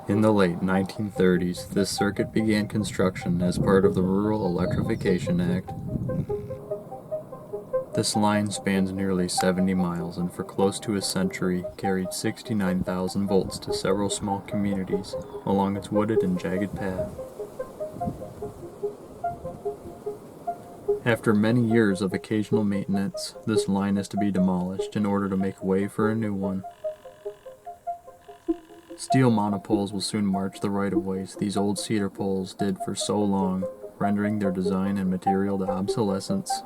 In the late 1930s, this circuit began construction as part of the Rural Electrification Act. This line spans nearly 70 miles and for close to a century carried 69,000 volts to several small communities along its wooded and jagged path. After many years of occasional maintenance, this line is to be demolished in order to make way for a new one. Steel monopoles will soon march the right-of-ways these old cedar poles did for so long, rendering their design and material to obsolescence.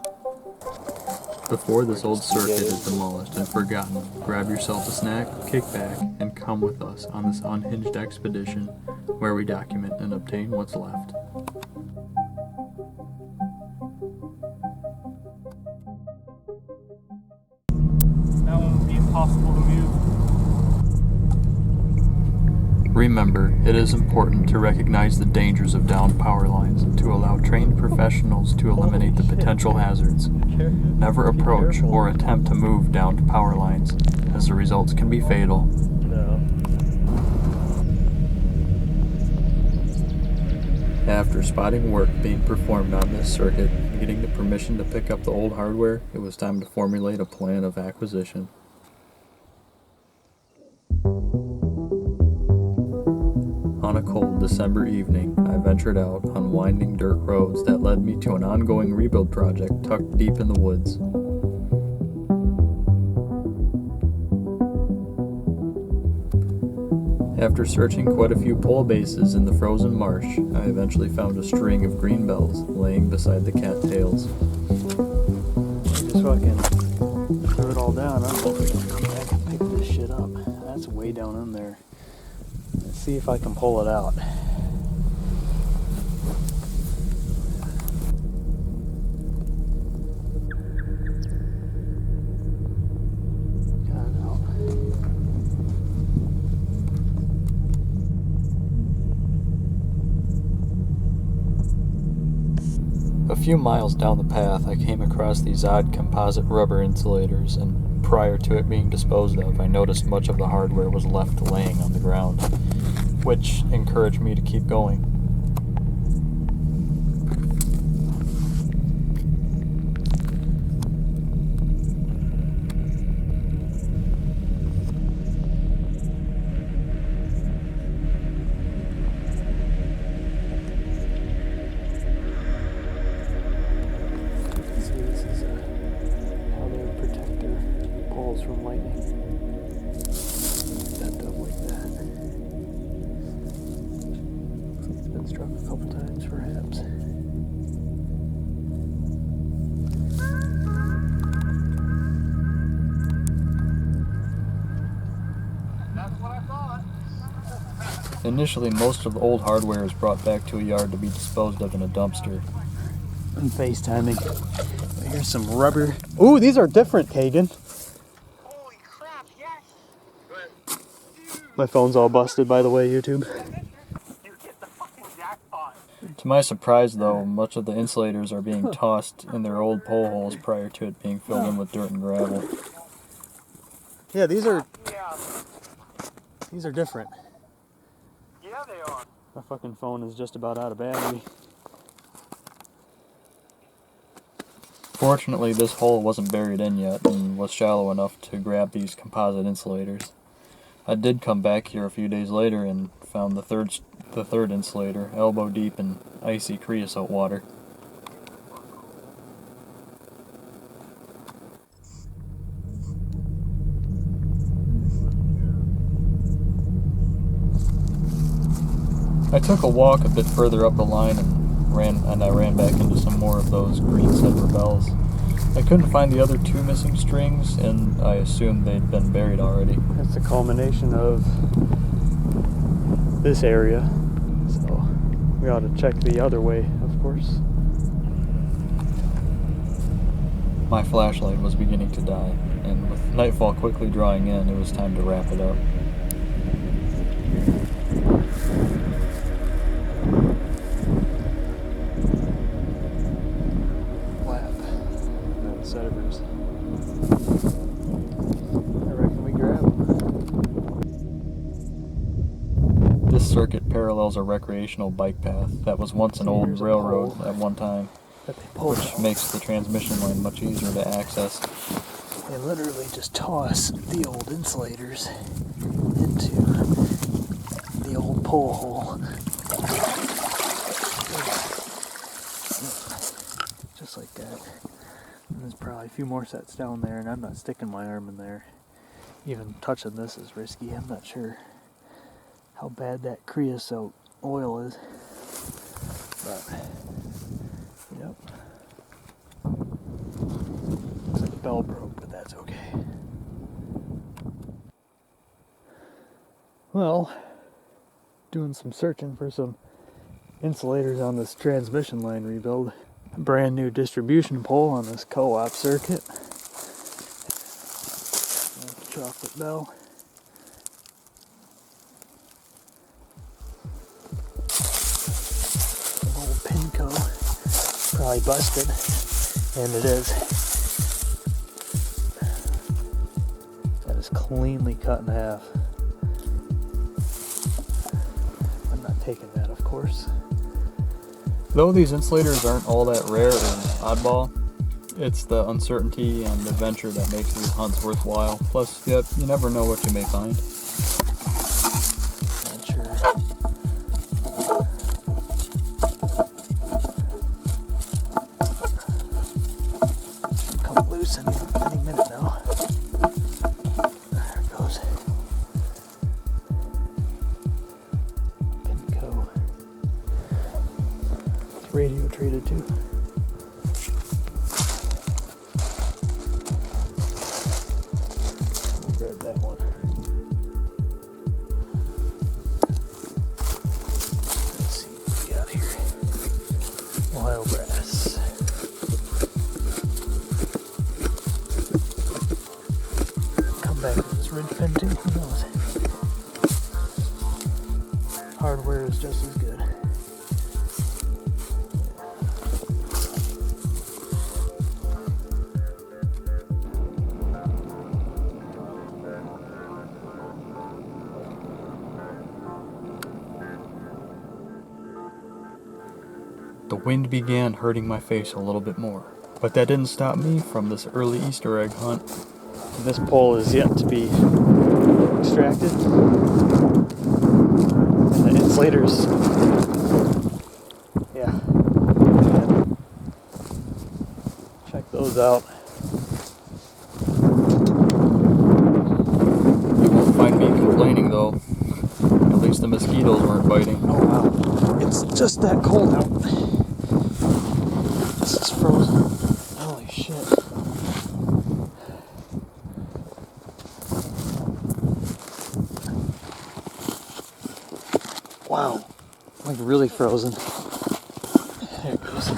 Before this old circuit is demolished and forgotten, grab yourself a snack, kick back, and come with us on this unhinged expedition where we document and obtain what's left. That one would be impossible to move. Remember, it is important to recognize the dangers of downed power lines and to allow trained professionals to eliminate the potential hazards. Never approach or attempt to move downed power lines, as the results can be fatal. No. After spotting work being performed on this circuit and getting the permission to pick up the old hardware, it was time to formulate a plan of acquisition. On a cold December evening, I ventured out on winding dirt roads that led me to an ongoing rebuild project tucked deep in the woods. After searching quite a few pole bases in the frozen marsh, I eventually found a string of green bells laying beside the cattails. Just fucking throw it all down. I don't know if I can pick this shit up. That's way down in there. Let's see if I can pull it out. Got it out. A few miles down the path, I came across these odd composite rubber insulators, and prior to it being disposed of, I noticed much of the hardware was left laying on the ground, which encouraged me to keep going. See, this is how they would protect their poles from lightning. Stepped up like that. It's been struck a couple times, perhaps. That's what I thought. Initially, most of the old hardware is brought back to a yard to be disposed of in a dumpster. I'm FaceTiming. Here's some rubber. Ooh, these are different, Kagan. Holy crap, yes. My phone's all busted, by the way, YouTube. You get the fucking jackpot. To my surprise, though, much of the insulators are being tossed in their old pole holes prior to it being filled in with dirt and gravel. Yeah, these are different. Yeah, they are. My fucking phone is just about out of battery. Fortunately, this hole wasn't buried in yet and was shallow enough to grab these composite insulators. I did come back here a few days later and found the third insulator elbow deep in icy creosote water. I took a walk a bit further up the line and I ran back into some more of those green silver bells. I couldn't find the other two missing strings, and I assumed they'd been buried already. That's the culmination of this area. So we ought to check the other way, of course. My flashlight was beginning to die, and with nightfall quickly drawing in, it was time to wrap it up. Sediments. I reckon we grab them. This circuit parallels a recreational bike path that was once an old Here's a railroad pole at one time, that they pulled. which makes the transmission line much easier to access. They literally just toss the old insulators into the old pole hole. Just like that. And there's probably a few more sets down there, and I'm not sticking my arm in there. Even touching this is risky. I'm not sure how bad that creosote oil is. But, yep. Looks like the bell broke, but that's okay. Well, doing some searching for some insulators on this transmission line rebuild. A brand new distribution pole on this co-op circuit. Chocolate bell. Some old Pinco. Probably busted. And it is. That is cleanly cut in half. I'm not taking that, of course. Though these insulators aren't all that rare and oddball, it's the uncertainty and the venture that makes these hunts worthwhile. Plus, yep, you never know what you may find. Venture. Come loose any minute now. There it goes. Pinco. It's radio treated too. Grab that one. Let's see what we got here. Ohio brass. Come back with this ridge pin too. Who knows? Hardware is just as good. The wind began hurting my face a little bit more, but that didn't stop me from this early Easter egg hunt. And this pole is yet to be extracted. And the insulators, yeah. Check those out. You won't find me complaining though. At least the mosquitoes weren't biting. Oh wow, it's just that cold out. This is frozen. Holy shit. Wow, like really frozen. There it goes.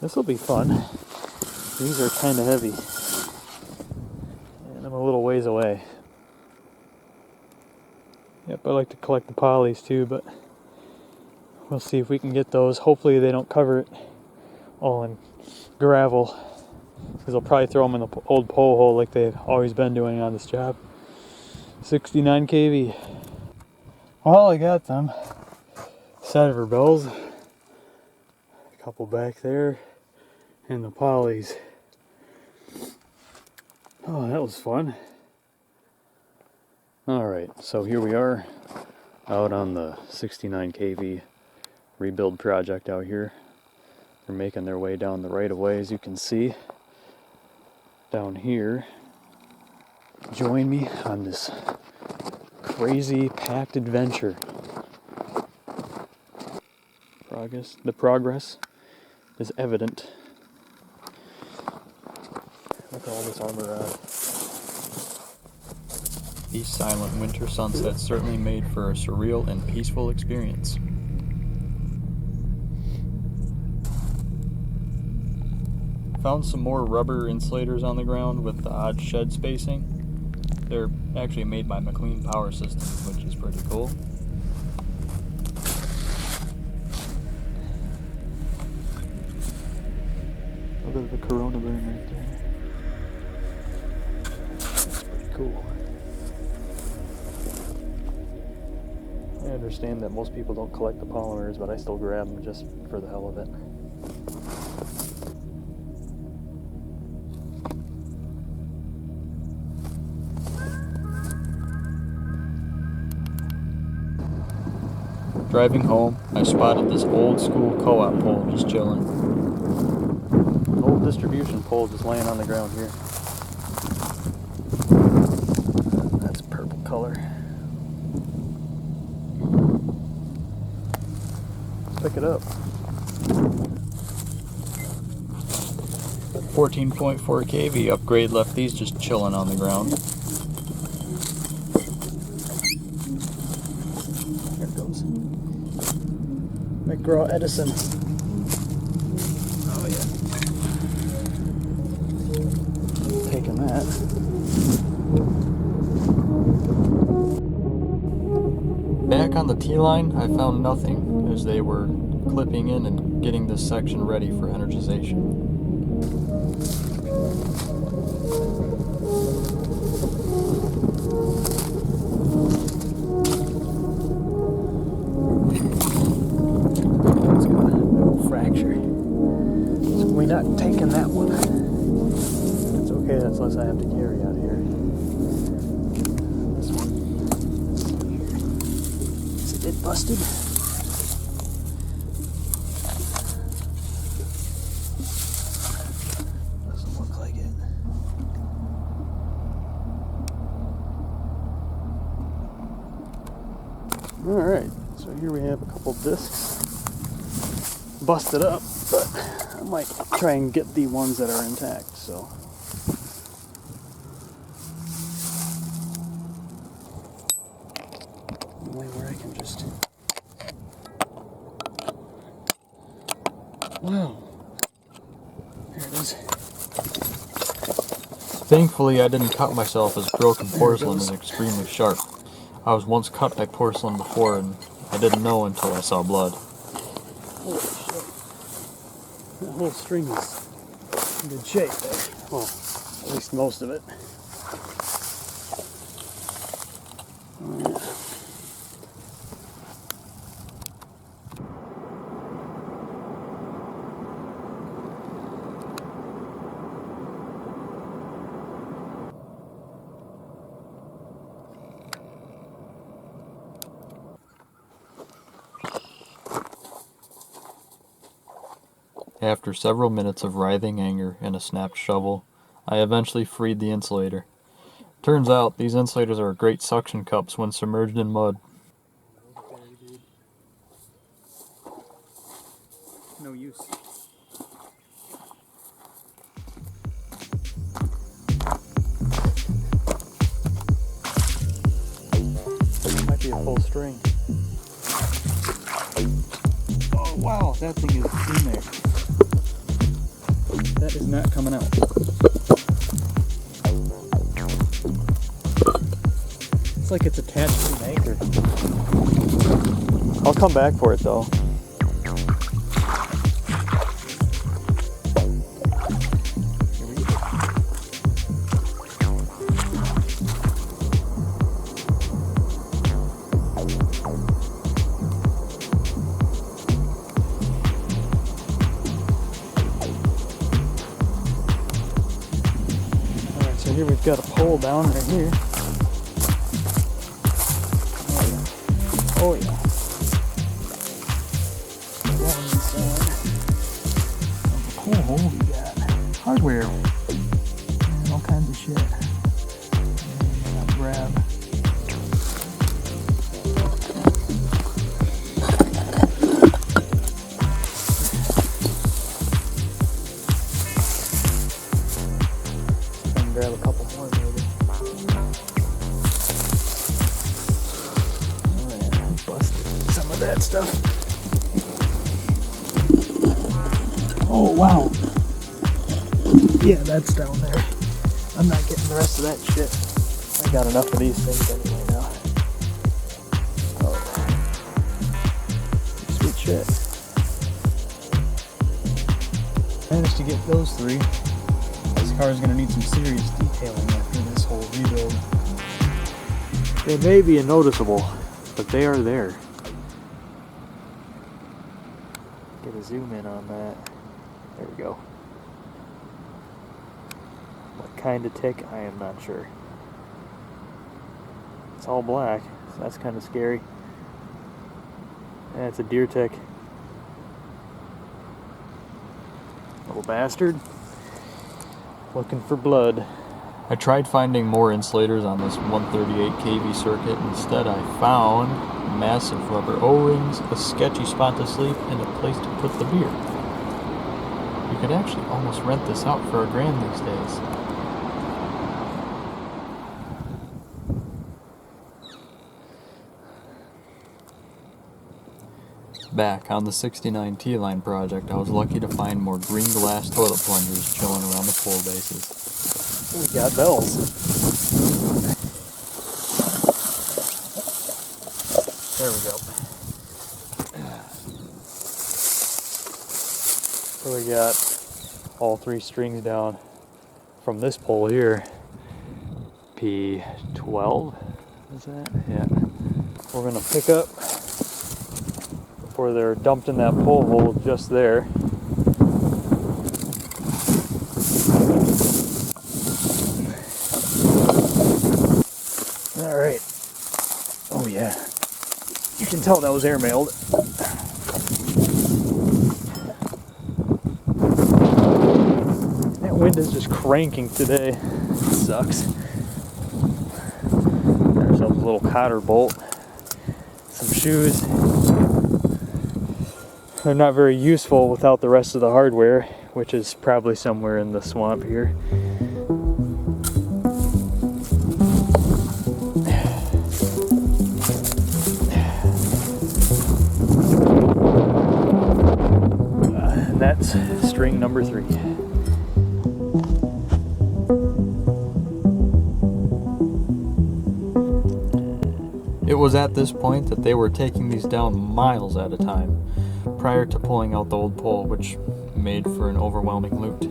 This will be fun. These are kind of heavy. And I'm a little ways away. Yep, I like to collect the polys too, but we'll see if we can get those. Hopefully they don't cover it all in gravel, because they'll probably throw them in the old pole hole like they've always been doing on this job. 69 kV. Well, I got them. Side of her bells. A couple back there. And the polys. Oh, that was fun. Alright, so here we are out on the 69 kV rebuild project out here. They're making their way down the right of way, as you can see. Down here. Join me on this crazy packed adventure. The progress is evident. Look at all this armor on. These silent winter sunsets certainly made for a surreal and peaceful experience. Found some more rubber insulators on the ground with the odd shed spacing. They're actually made by McLean Power Systems, which is pretty cool. A little bit of a Corona burn right there. That's pretty cool. understand that most people don't collect the polymers, but I still grab them just for the hell of it. Driving home, I spotted this old school co-op pole just chilling. An old distribution pole just laying on the ground here. That's purple color. Let's pick it up. 14.4 kV upgrade left these just chilling on the ground. Here it goes. McGraw Edison. Oh yeah. Taking that. Back on the T-line, I found nothing as they were clipping in and getting this section ready for energization. It's got a no fracture. So we're not taking that one. It's okay, that's less I have to carry out here. This one. Is it busted? Doesn't look like it. Alright, so here we have a couple discs busted up, but I might try and get the ones that are intact, so. Only where I can just. Wow. There it is. Thankfully, I didn't cut myself as broken porcelain is extremely sharp. I was once cut by porcelain before and I didn't know until I saw blood. Holy shit. That whole string is in good shape there. Well, at least most of it. After several minutes of writhing anger and a snapped shovel, I eventually freed the insulator. Turns out, these insulators are great suction cups when submerged in mud. No use. Might be a full string. Oh wow, that thing is in there. That is not coming out. It's like it's attached to an anchor. I'll come back for it though. So here we've got a pole down right here. Oh yeah. Down inside. Cool hole we got. Hardware. And all kinds of shit. And I'll grab. Grab a couple more maybe. Oh yeah, busted some of that stuff. Oh wow. Yeah, that's down there. I'm not getting the rest of that shit. I got enough of these things anyway now. Oh. Sweet shit. Managed to get those three. This car is going to need some serious detailing after this whole rebuild. They may be noticeable, but they are there. to zoom in on that. There we go. What kind of tick, I am not sure. It's all black, so that's kind of scary. Yeah, it's a deer tick. Little bastard. Looking for blood. I tried finding more insulators on this 138 kV circuit. Instead, I found massive rubber O-rings, a sketchy spot to sleep, and a place to put the beer. You could actually almost rent this out for $1,000 these days. Back on the 69 T-line project, I was lucky to find more green glass toilet plungers chilling around the pole bases. We got bells. There we go. So we got all 3 strings down from this pole here. P12, is that? Yeah. We're gonna pick up before they're dumped in that pole hole just there. All right. Oh yeah. You can tell that was airmailed. That wind is just cranking today. Sucks. Got ourselves a little cotter bolt. Some shoes. They're not very useful without the rest of the hardware, which is probably somewhere in the swamp here. And that's string number 3. It was at this point that they were taking these down miles at a time, prior to pulling out the old pole, which made for an overwhelming loot.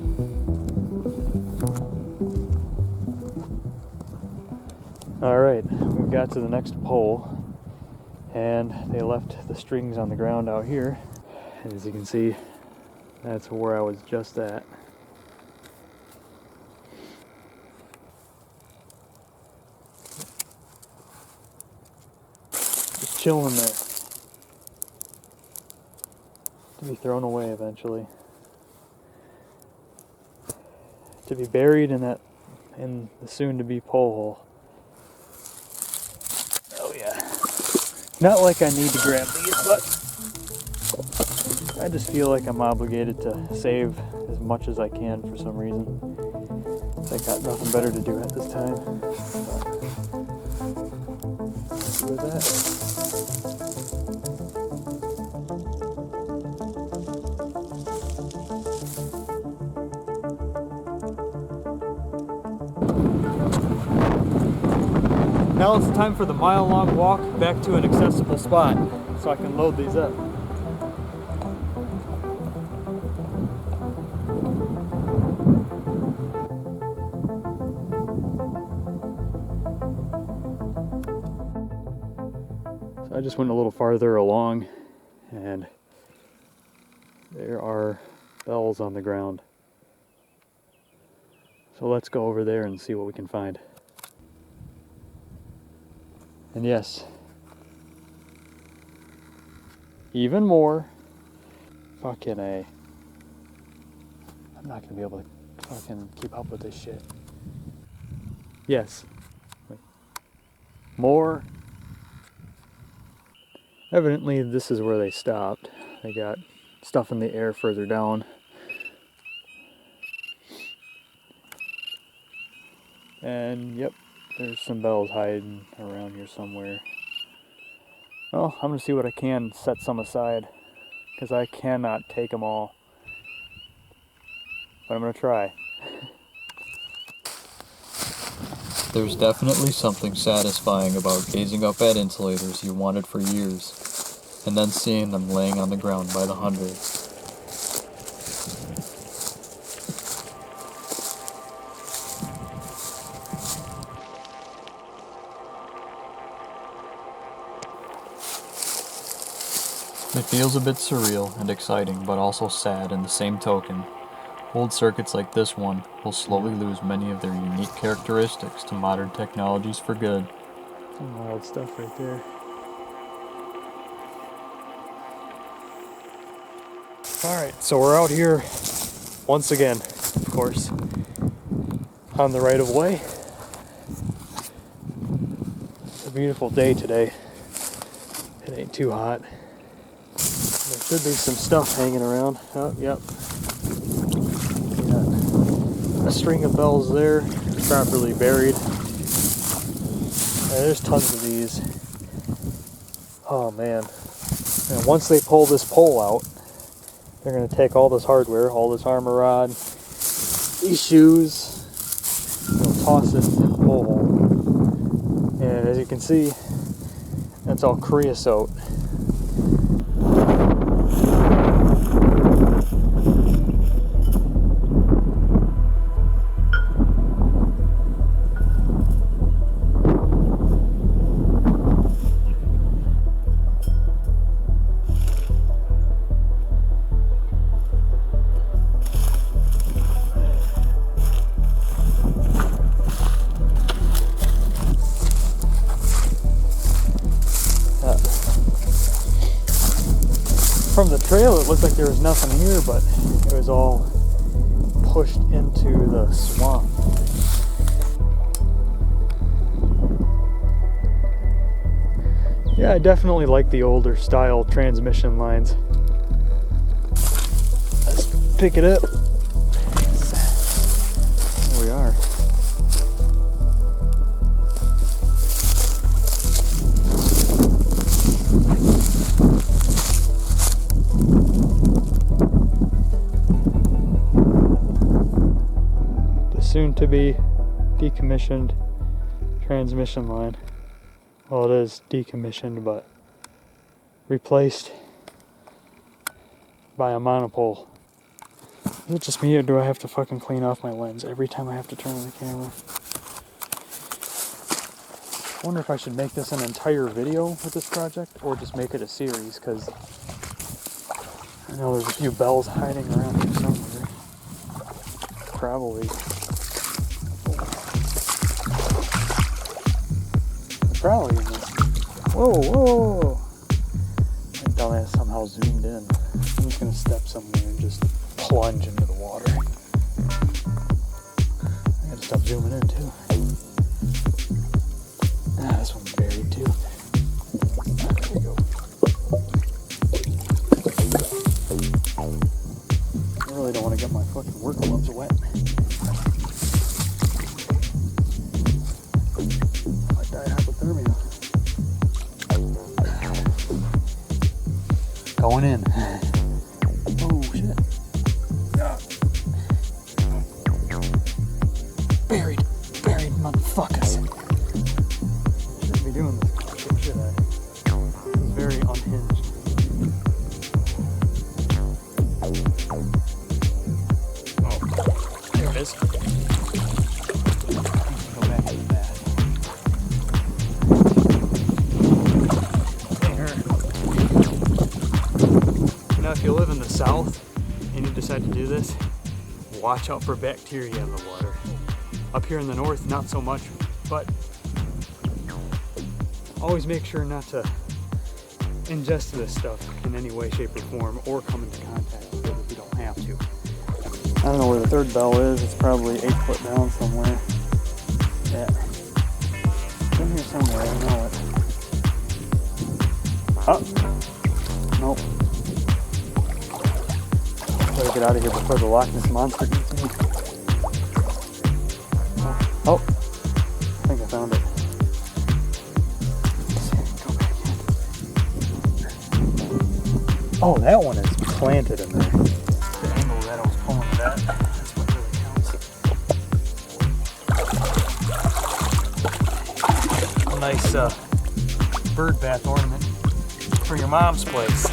Alright, we got to the next pole, and they left the strings on the ground out here. And as you can see, that's where I was just at. Just chilling there. To be thrown away eventually. To be buried in the soon-to-be pole hole. Oh yeah. Not like I need to grab these, but I just feel like I'm obligated to save as much as I can for some reason. I got nothing better to do at this time. But with that. Now it's time for the mile-long walk back to an accessible spot so I can load these up. So I just went a little farther along and there are bells on the ground. So let's go over there and see what we can find. And yes, even more. Fucking A. I'm not gonna be able to fucking keep up with this shit. Yes. Wait. More. Evidently this is where they stopped. They got stuff in the air further down. And yep. There's some bells hiding around here somewhere. Well, I'm going to see what I can set some aside, because I cannot take them all. But I'm going to try. There's definitely something satisfying about gazing up at insulators you wanted for years, and then seeing them laying on the ground by the hundreds. It feels a bit surreal and exciting, but also sad in the same token. Old circuits like this one will slowly lose many of their unique characteristics to modern technologies for good. Some wild stuff right there. Alright, so we're out here once again, of course, on the right of way. It's a beautiful day today. It ain't too hot. There should be some stuff hanging around. Oh, yep. Got a string of bells there, properly buried. Yeah, there's tons of these. Oh man. And once they pull this pole out, they're going to take all this hardware, all this armor rod, these shoes, they'll toss it in the pole hole. And as you can see, that's all creosote. From the trail, it looked like there was nothing here, but it was all pushed into the swamp. Yeah, I definitely like the older style transmission lines. Let's pick it up. There we are. Soon to be decommissioned transmission line. Well, it is decommissioned, but replaced by a monopole. Is it just me, or do I have to fucking clean off my lens every time I have to turn on the camera? I wonder if I should make this an entire video with this project, or just make it a series, because I know there's a few bells hiding around here somewhere. Probably in this. Whoa, whoa! My dumbass somehow zoomed in. I'm just gonna step somewhere and just plunge into the water. I gotta stop zooming in too. Ah, this one's buried too. There we go. I really don't want to get my fucking work gloves wet. Going in. Oh shit. Buried motherfuckers. Shouldn't be doing this, should I? It's very unhinged. Oh, there it is. Go back to that. If you live in the south and you decide to do this, watch out for bacteria in the water. Up here in the north, not so much, but always make sure not to ingest this stuff in any way, shape, or form, or come into contact with it if you don't have to. I don't know where the third bell is. It's probably 8 foot down somewhere. Yeah. It's in here somewhere, I know it. Oh! Nope. Better get out of here before the Loch Ness Monster gets me. Oh, I think I found it. Go back in. Oh, that one is planted in there. The angle that I was pulling it at, that's what really counts. A nice bird bath ornament for your mom's place.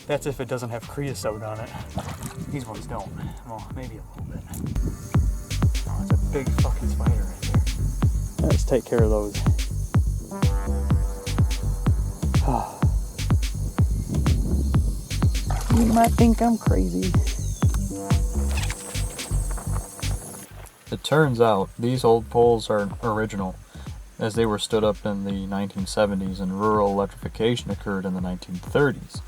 That's if it doesn't have creosote on it. These ones don't. Well, maybe a little bit. Oh, it's a big fucking spider right there. Let's take care of those. You might think I'm crazy. It turns out these old poles are original, as they were stood up in the 1970s and rural electrification occurred in the 1930s.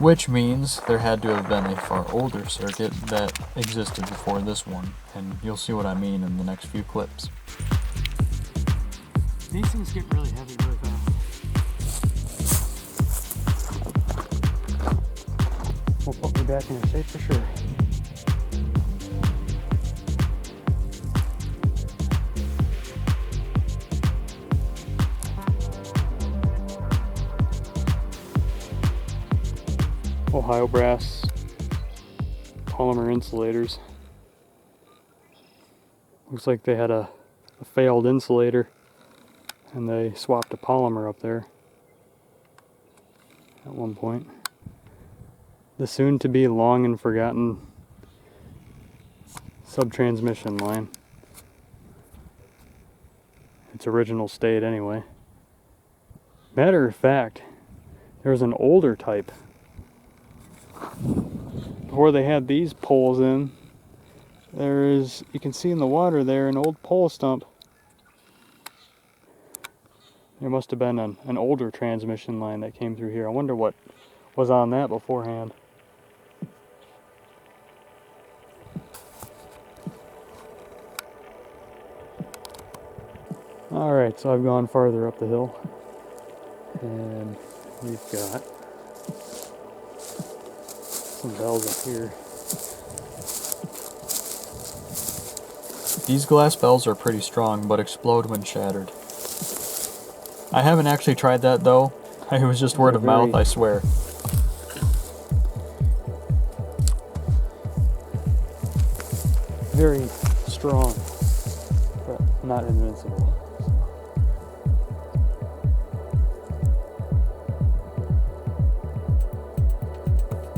Which means there had to have been a far older circuit that existed before this one, and you'll see what I mean in the next few clips. These things get really heavy really fast. Will put me back in shape for sure. Ohio brass polymer insulators. Looks like they had a failed insulator and they swapped a polymer up there at one point. The soon to be long and forgotten sub-transmission line. Its original state anyway. Matter of fact, there's an older type. Before they had these poles in, there's, you can see in the water there, an old pole stump. There must have been an older transmission line that came through here. I wonder what was on that beforehand. Alright, so I've gone farther up the hill. And we've got some bells up here. These glass bells are pretty strong, but explode when shattered. I haven't actually tried that though. It was just word of mouth, I swear. Very strong, but not invincible.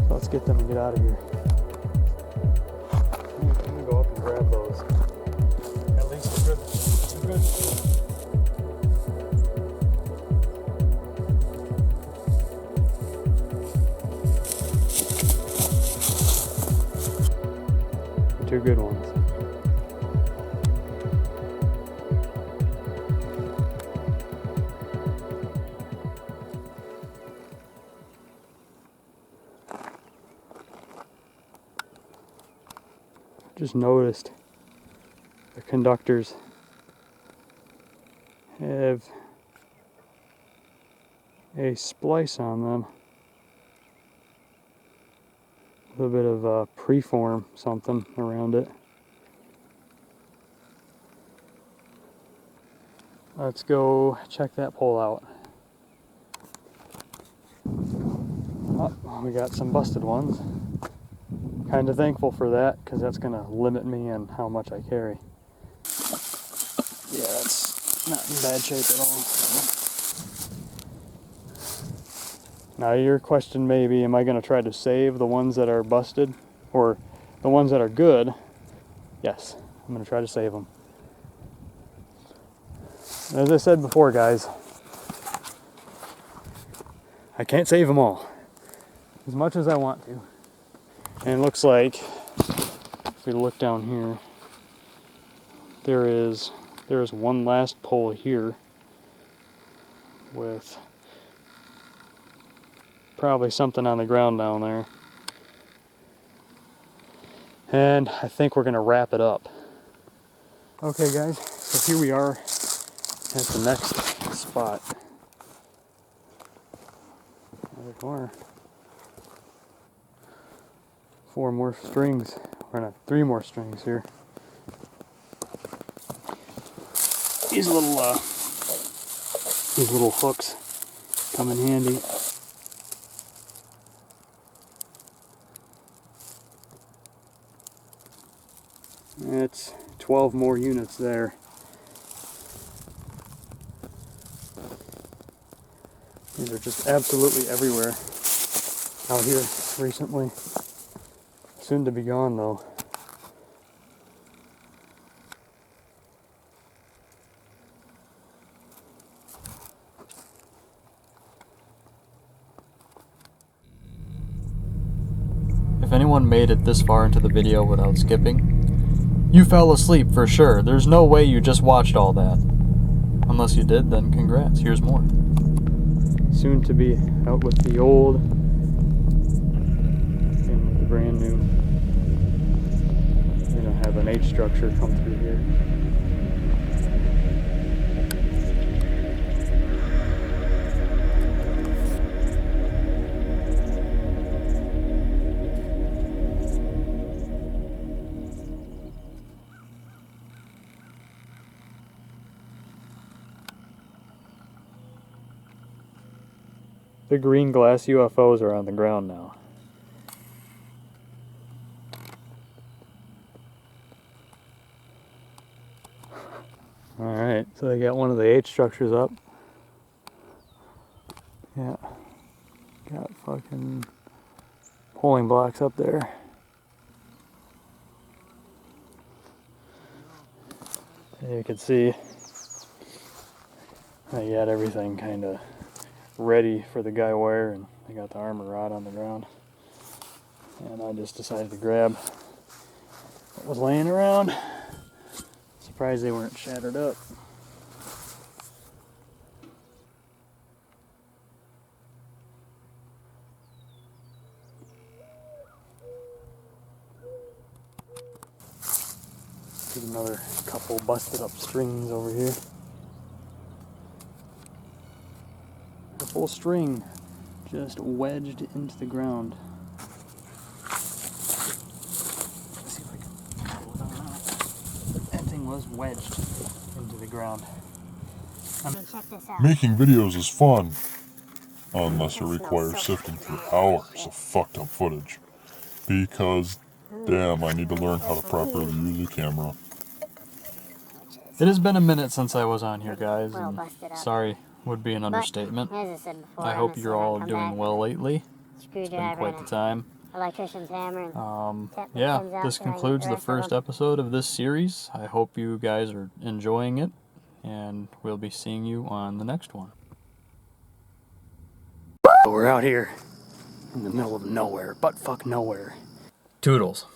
So let's get them and get out of here. I'm gonna go up and grab those. At least they're good. Two good ones. Just noticed the conductors have a splice on them. A little bit of preform something around it. Let's go check that pole out. Oh, we got some busted ones. Kind of thankful for that, because that's going to limit me in how much I carry. Yeah, that's not in bad shape at all. Now your question may be, am I going to try to save the ones that are busted? Or the ones that are good? Yes, I'm going to try to save them. As I said before, guys, I can't save them all as much as I want to. And it looks like, if we look down here, there is one last pole here with probably something on the ground down there. And I think we're going to wrap it up. Okay guys, so here we are at the next spot. Another corner. 4 more strings, or not, 3 more strings here. These little hooks come in handy. It's 12 more units there. These are just absolutely everywhere out here recently. Soon to be gone though. anyone made it this far into the video without skipping, you fell asleep for sure. There's no way you just watched all that. Unless you did, then congrats. Here's more. Soon to be out with the old and with the brand new. We're gonna have an H structure come through here. The green glass UFOs are on the ground now. Alright, so they got one of the H structures up. Yeah. Got fucking polling blocks up there. And you can see they got everything kind of ready for the guy wire, and they got the armor rod on the ground. And I just decided to grab what was laying around. Surprised they weren't shattered up. There's another couple busted up strings over here. A full string just wedged into the ground. Let's see if I can pull it out. That thing was wedged into the ground. Making videos is fun, unless it requires sifting through hours of fucked up footage. Because, damn, I need to learn how to properly use a camera. It has been a minute since I was on here, guys, and sorry would be an understatement. I hope you're all doing well lately. It's been quite the time. Electrician's hammer. Yeah, this concludes the first episode of this series. I hope you guys are enjoying it, and we'll be seeing you on the next one. We're out here in the middle of nowhere, butt fuck nowhere. Toodles.